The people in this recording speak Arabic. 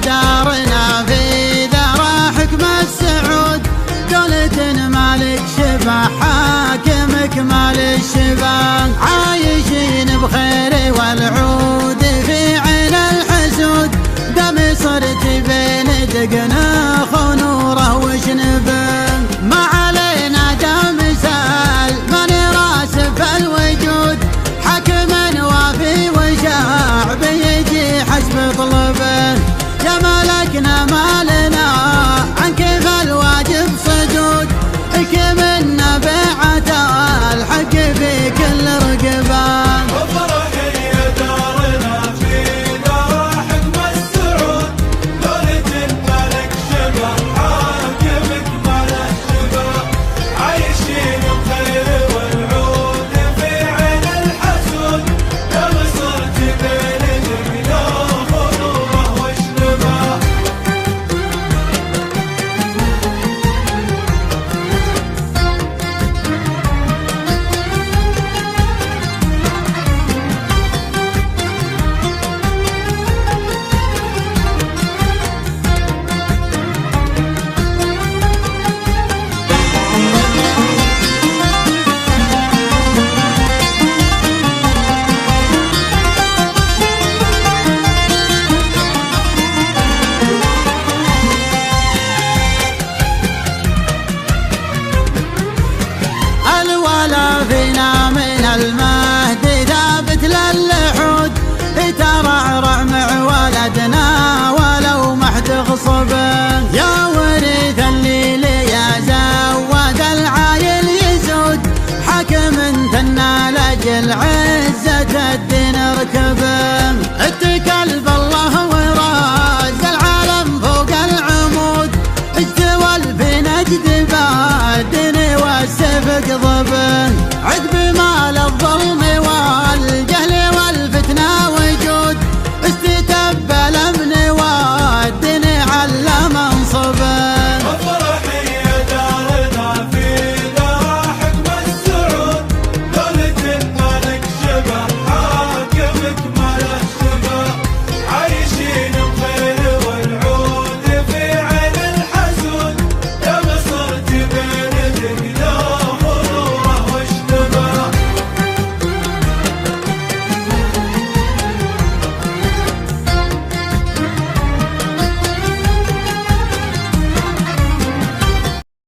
دارنا في ذرى حكم السعود، دولة مالك شبه حاكم كمال الشباب، عايشين بخير والعود في عين الحسود، دم صرت بين دقنا خنوره وشنبان، ما علينا دم سال من راسف الوجود، حكم وافي وشعب يجي حسب طلبه، يا ملكنا مالنا عن كيف الواجب صدود، كمنا بيعة الحق في كل رقبان. وفرحية دارنا في دار حكم السعود، دولة الملك شبه حاكم كمال الشباب، عايشين بخير والعود في عين الحسود، دم صرت بين دقنا خنوره وشنبه. الولا فينا من المهد ثابت للحود، ترعرع مع ولدنا ولو محد غصبه، يا ورث الليل يا زود العايل يزود، حكم ثنى لاجل عزة الدين اركبه، اتكل بالله وراز العالم فوق العمود، اجتول في نجد بادن والسفك ضبن، عقب مال الظلم والجهل والفتنة وجود، استتب الامن والدين على منصبه. وفرحية دارنا في دار حكم السعود، دولة الملك شبه حاكم كمال الشباب، عايشين بخير والعود في عين الحسود، دم صرت بين دقنا